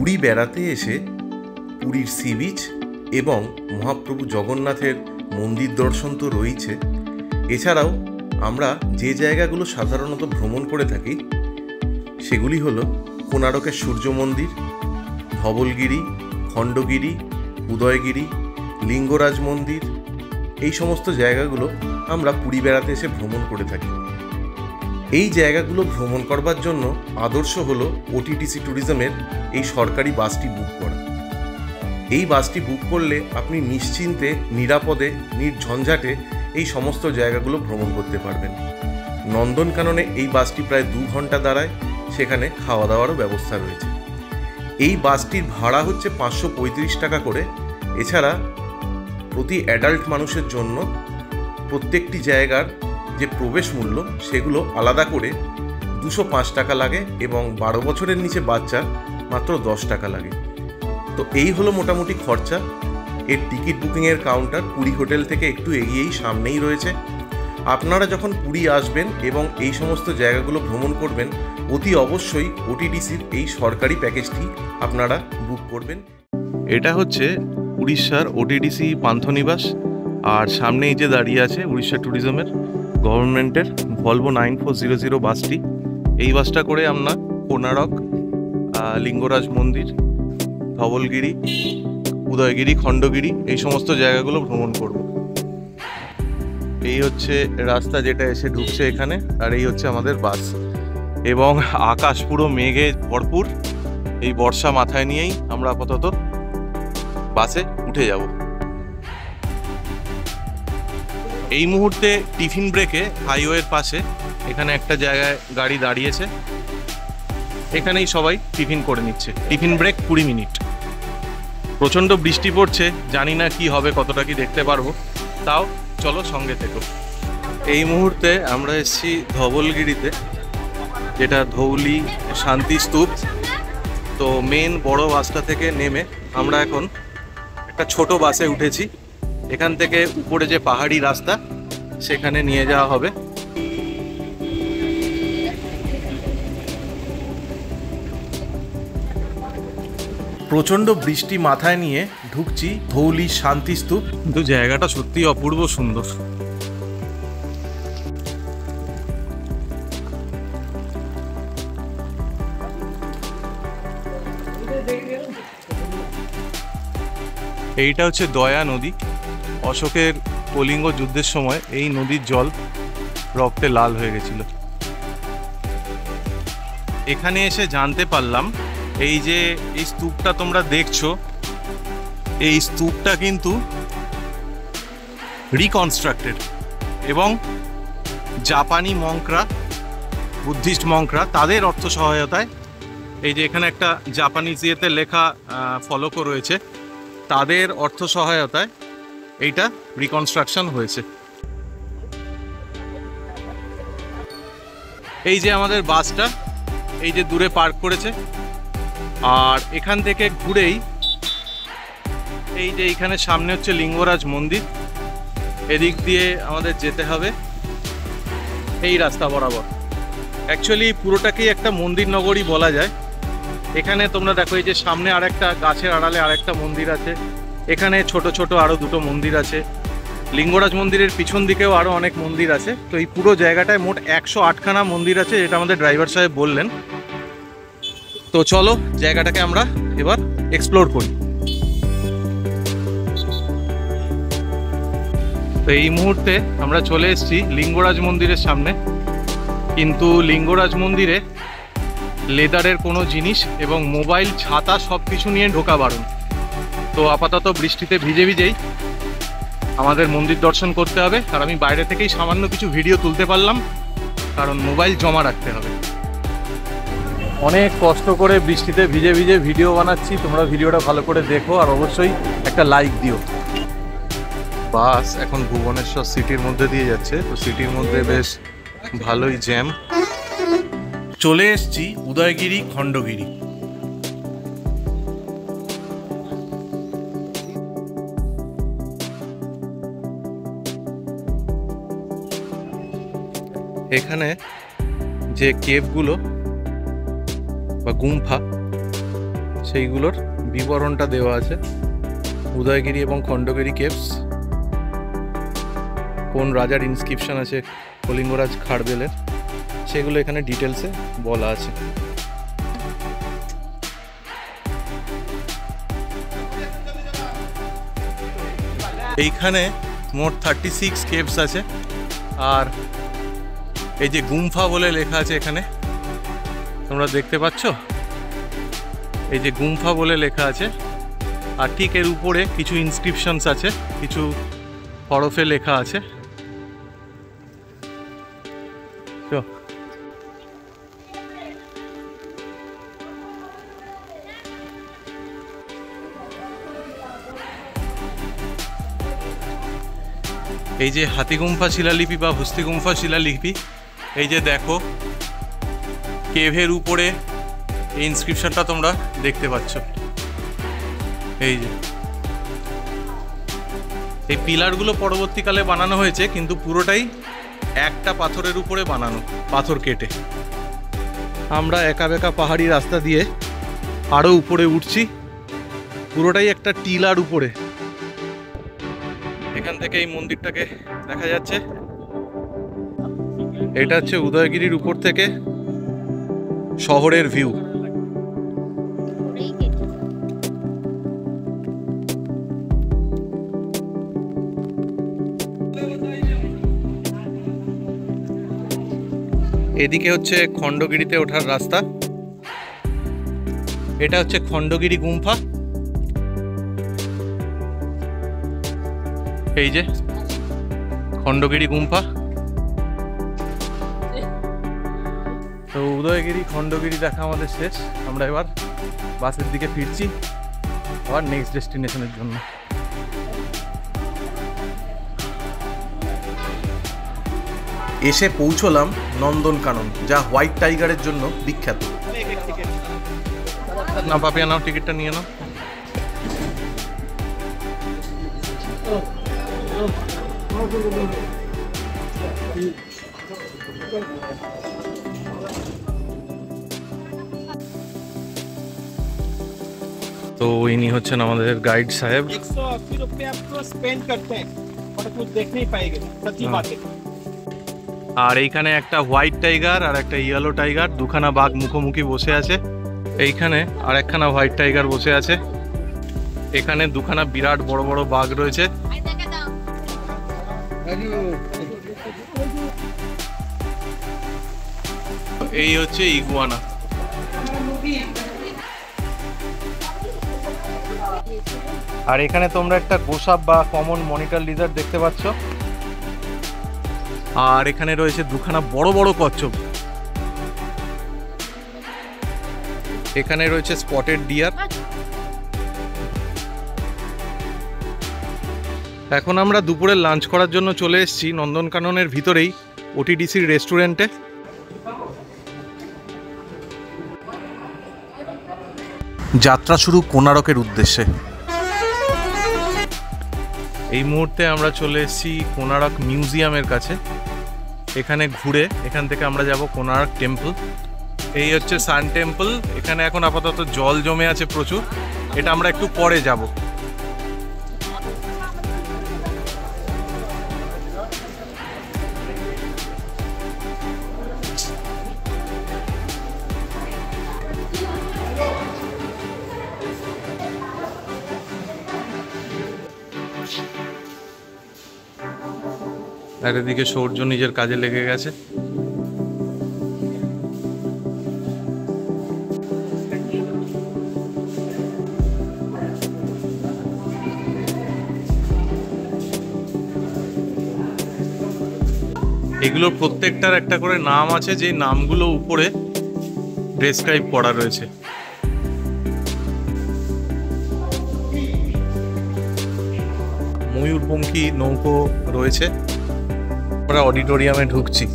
পুরী বেড়াতে এসে পুরীর সি বিচ এবং মহাপ্রভু জগন্নাথের মন্দির দর্শন তো রয়েছে, এছাড়াও আমরা যে জায়গাগুলো সাধারণত ভ্রমণ করে থাকি সেগুলি হলো কোণারকের সূর্য মন্দির, ধবলগিরি, খণ্ডগিরি, উদয়গিরি, লিঙ্গরাজ মন্দির। এই সমস্ত জায়গাগুলো আমরা পুরী বেড়াতে এসে ভ্রমণ করে থাকি। এই জায়গাগুলো ভ্রমণ করবার জন্য আদর্শ হলো ওটিটিসি ট্যুরিজমের এই সরকারি বাসটি বুক করা। এই বাসটি বুক করলে আপনি নিশ্চিন্তে, নিরাপদে, নির্ঝঞ্ঝাটে এই সমস্ত জায়গাগুলো ভ্রমণ করতে পারবেন। নন্দনকাননে এই বাসটি প্রায় 2 ঘন্টা দাঁড়ায়, সেখানে খাওয়া দাওয়ারও ব্যবস্থা রয়েছে। এই বাসটির ভাড়া হচ্ছে 535 টাকা করে। এছাড়া প্রতি অ্যাডাল্ট মানুষের জন্য প্রত্যেকটি জায়গার যে প্রবেশ মূল্য সেগুলো আলাদা করে 205 টাকা লাগে এবং 12 বছরের নিচে বাচ্চা মাত্র 10 টাকা লাগে। তো এই হলো মোটামুটি খরচা। এর টিকিট বুকিংয়ের কাউন্টার পুরী হোটেল থেকে একটু এগিয়েই সামনেই রয়েছে। আপনারা যখন পুরী আসবেন এবং এই সমস্ত জায়গাগুলো ভ্রমণ করবেন, অতি অবশ্যই ওটিটিসির এই সরকারি প্যাকেজটি আপনারা বুক করবেন। এটা হচ্ছে উড়িষ্যার ওটিটিসি পান্থনিবাস, আর সামনেই যে দাঁড়িয়ে আছে উড়িষ্যা ট্যুরিজমের গভর্নমেন্টের ভলভো 9400 বাসটি। এই বাসটা করে আমরা কোণারক, লিঙ্গরাজ মন্দির, ধবলগিরি, উদয়গিরি, খণ্ডগিরি এই সমস্ত জায়গাগুলো ভ্রমণ করব। এই হচ্ছে রাস্তা যেটা এসে ঢুকছে এখানে, আর এই হচ্ছে আমাদের বাস। এবং আকাশ পুরো মেঘে ভরপুর। এই বর্ষা মাথায় নিয়েই আমরা আপাতত বাসে উঠে যাব। এই মুহূর্তে টিফিন ব্রেকে হাইওয়ের পাশে এখানে একটা জায়গায় গাড়ি দাঁড়িয়েছে, এখানেই সবাই টিফিন করে নিচ্ছে। Tiffin break 20 minute. প্রচণ্ড বৃষ্টি পড়ছে, জানি না কি হবে, কতটা কি দেখতে পারবো, তাও চলো সঙ্গে থেকো। এই মুহূর্তে আমরা এসেছি ধবলগিরিতে, যেটা ধৌলি শান্তি স্তূপ। তো মেন বড় বাসটা থেকে নেমে আমরা এখন একটা ছোট বাসে উঠেছি। এখান থেকে উপরে যে পাহাড়ি রাস্তা সেখানে নিয়ে যাওয়া হবে। প্রচণ্ড বৃষ্টি মাথায় নিয়ে ঢুকছি ধৌলি শান্তি স্তূপ। কিন্তু জায়গাটা সত্যি অপূর্ব সুন্দর। এইটা হচ্ছে দয়া নদী। অশোকের কলিঙ্গ যুদ্ধের সময় এই নদীর জল রক্তে লাল হয়ে গেছিল। এখানে এসে জানতে পারলাম এই যে এই স্তূপটা তোমরা দেখছো, এই স্তূপটা কিন্তু রিকনস্ট্রাক্টেড, এবং জাপানি মঙ্করা, বুদ্ধিস্ট মঙ্করা, তাদের অর্থ সহায়তায়, এই যে এখানে একটা জাপানিজ ইয়েতে লেখা ফলকও রয়েছে, তাদের অর্থ সহায়তায় এইটা রিকনস্ট্রাকশন হয়েছে। এই যে আমাদের বাসটা এই যে দূরে পার্ক করেছে, আর এখান থেকে ঘুরেই এই যে এইখানে সামনে হচ্ছে লিঙ্গরাজ মন্দির, এদিক দিয়ে আমাদের যেতে হবে এই রাস্তা বরাবর। অ্যাকচুয়ালি পুরোটাকেই একটা মন্দির নগরী বলা যায়। এখানে তোমরা দেখো এই যে সামনে আরেকটা গাছের আড়ালে আরেকটা মন্দির আছে, এখানে ছোট ছোট আরও 2টো মন্দির আছে, লিঙ্গরাজ মন্দিরের পিছন দিকেও আরও অনেক মন্দির আছে। তো এই পুরো জায়গাটায় মোট 108খানা মন্দির আছে, যেটা আমাদের ড্রাইভার সাহেব বললেন। তো চলো জায়গাটাকে আমরা এবার এক্সপ্লোর করি। তো এই মুহূর্তে আমরা চলে এসেছি লিঙ্গরাজ মন্দিরের সামনে, কিন্তু লিঙ্গরাজ মন্দিরে লেদারের কোনো জিনিস এবং মোবাইল, ছাতা সব কিছু নিয়ে ঢোকা বারণ। তো আপাতত বৃষ্টিতে ভিজে ভিজেই আমাদের মন্দির দর্শন করতে হবে। আর আমি বাইরে থেকেই সামান্য কিছু ভিডিও তুলতে পারলাম, কারণ মোবাইল জমা রাখতে হবে। অনেক কষ্ট করে বৃষ্টিতে ভিজে ভিজে ভিডিও বানাচ্ছি, তোমরা ভিডিওটা ভালো করে দেখো আর অবশ্যই একটা লাইক দিও। বাস এখন ভুবনেশ্বর সিটির মধ্যে দিয়ে যাচ্ছে, তো সিটির মধ্যে বেশ ভালোই জ্যাম। চলে এসেছি উদয়গিরি, খণ্ডগিরি। এখানে যে কেভগুলো বা গুম্ফা সেইগুলোর বিবরণটা দেওয়া আছে। উদয়গিরি এবং খণ্ডগিরি কেভস, কোন রাজার ইনস্ক্রিপশন আছে কলিঙ্গরাজ খারবেলের, সেগুলো এখানে ডিটেলসে বলা আছে। এইখানে মোট 36 কেভস আছে। আর এই যে গুম্ফা বলে লেখা আছে এখানে, তোমরা দেখতে পাচ্ছ, এই যে গুম্ফা বলে লেখা আছে। আর ঠিক এর উপরে কিছু ইনস্ক্রিপশনস আছে, কিছু হরফে লেখা আছে। তো এই যে হাতিগুম্ফা শিলালিপি বা হস্তিগুম্ফা শিলালিপি, এই যে দেখো কেভের উপরে এই ইনস্ক্রিপশনটা তোমরা দেখতে পাচ্ছ। এই যে এই পিলারগুলো পরবর্তীকালে বানানো হয়েছে, কিন্তু পুরোটাই একটা পাথরের উপরে বানানো, পাথর কেটে। আমরা একা বেঁকা পাহাড়ি রাস্তা দিয়ে আরও উপরে উঠছি, পুরোটাই একটা টিলার উপরে। এখান থেকে এই মন্দিরটাকে দেখা যাচ্ছে। এটা হচ্ছে উদয়গিরির উপর থেকে শহরের ভিউ। এদিকে হচ্ছে খণ্ডগিরিতে ওঠার রাস্তা। এটা হচ্ছে খণ্ডগিরি গুম্ফা। এই যে খণ্ডগিরি গুম্ফা। তো উদয়গিরি খণ্ডগিরি দেখা আমাদের শেষ। আমরা এবার বাসের দিকে ফিরছি আবার নেক্সট ডেস্টিনেশনের জন্য। এসে পৌঁছলাম নন্দনকানন, যা হোয়াইট টাইগারের জন্য বিখ্যাত। না পাপিয়া নাও, টিকিটটা নিয়ে নাও। তো ইনি হচ্ছেন আমাদের গাইড সাহেব। 180 रुपए आपको स्पेंड करते हैं और कुछ देख नहीं पाएंगे सच्ची बात है। আর এইখানে একটা হোয়াইট টাইগার আর একটা ইয়েলো টাইগার, দুখানা বাঘ মুখোমুখি বসে আছে। এইখানে আর একখানা হোয়াইট টাইগার বসে আছে। এখানে দুখানা বিরাট বড় বড় বাঘ রয়েছে। এই হচ্ছে ইগুয়ানা। আর এখানে তোমরা একটা গোসাপ বা কমন মনিটর লিজার্ড দেখতে পাচ্ছ। আর এখানে রয়েছে দুখানা বড় বড় কচ্ছপ। এখানে রয়েছে স্পটেড ডিয়ার। এখন আমরা দুপুরে লাঞ্চ করার জন্য চলে এসেছি নন্দনকাননের ভিতরেই ওটিডিসির রেস্টুরেন্টে। যাত্রা শুরু কোণারকের উদ্দেশ্যে। এই মুহূর্তে আমরা চলে এসেছি কোণারক মিউজিয়ামের কাছে। এখানে ঘুরে এখান থেকে আমরা যাব কোণারক টেম্পল। এই হচ্ছে সান টেম্পল। এখানে এখন আপাতত জল জমে আছে প্রচুর, এটা আমরা একটু পরে যাব। আর এদিকে সূর্য নিজের কাজে লেগে গেছে। এগুলোর প্রত্যেকটার একটা করে নাম আছে, যে নামগুলো উপরে ডেসক্রাইব করা রয়েছে। ময়ূরপঙ্খী নৌকো রয়েছে। আমরা অডিটোরিয়ামে ঢুকছি।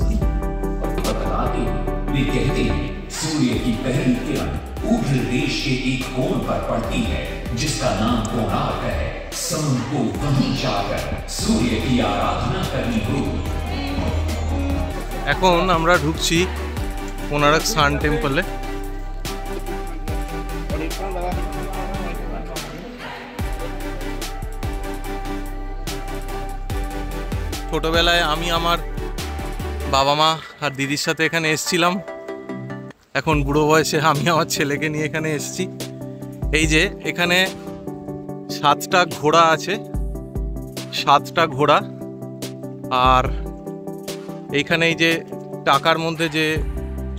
सूर्य की पहली किरण ऊर्ध्व देश के एक कोण पर पड़ती है जिसका नाम कोणार्क है। शाम को वहीं जाकर सूर्य की आराधना करनी होगी। এখন আমরা ঢুকছি কোণারক সান টেম্পলে। ছোটবেলায় আমি আমার বাবা মা আর দিদির সাথে এখানে এসেছিলাম। এখন বুড়ো বয়সে আমি আমার ছেলেকে নিয়ে এখানে এসেছি। এই যে এখানে 7টা ঘোড়া আছে, 7টা ঘোড়া। আর এইখানে এই যে টাকার মধ্যে যে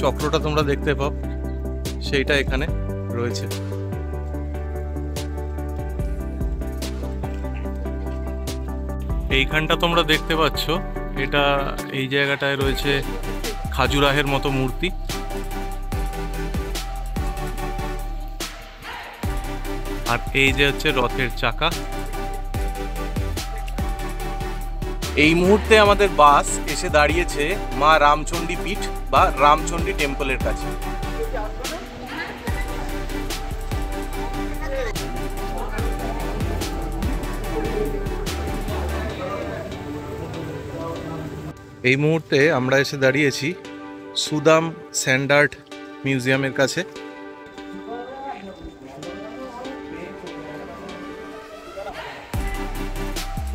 চক্রটা তোমরা দেখতে পাও সেইটা এখানে রয়েছে। এইখানটা তোমরা দেখতে পাচ্ছ, এটা এই জায়গাটায় রয়েছে খাজুরাহের মতো মূর্তি। আর এই যে হচ্ছে রথের চাকা। এই মুহূর্তে আমাদের বাস এসে দাঁড়িয়েছে মা রামচণ্ডী পীঠ বা রামচণ্ডী টেম্পলের কাছে। এই মুহূর্তে আমরা এসে দাঁড়িয়েছি সুদাম স্যান্ড আর্ট মিউজিয়ামের কাছে।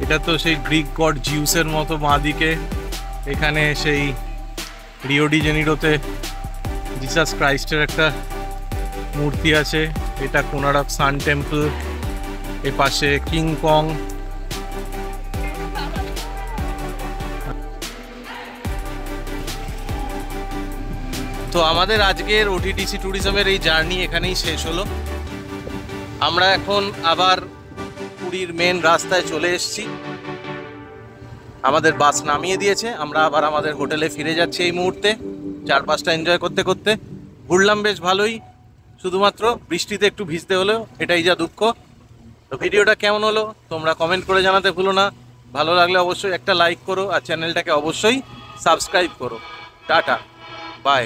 এটা তো সেই গ্রিক গড জিউসের মতো বাঁদিকে এখানে সেই রিও ডি জেনিরোতে জিসাস ক্রাইস্টের একটা মূর্তি আছে। এটা কোনারক সান টেম্পল, এ পাশে কিং কং। তো আমাদের আজকের ওটিটিসি ট্যুরিজমের এই জার্নি এখানেই শেষ হলো। আমরা এখন আবার পুরীর মেন রাস্তায় চলে এসেছি। আমাদের বাস নামিয়ে দিয়েছে, আমরা আবার আমাদের হোটেলে ফিরে যাচ্ছি এই মুহূর্তে। চারপাশটা এনজয় করতে করতে ঘুরলাম বেশ ভালোই, শুধুমাত্র বৃষ্টিতে একটু ভিজতে হলেও, এটাই যা দুঃখ। তো ভিডিওটা কেমন হলো তোমরা কমেন্ট করে জানাতে ভুলো না। ভালো লাগলে অবশ্যই একটা লাইক করো আর চ্যানেলটাকে অবশ্যই সাবস্ক্রাইব করো। Tata, by.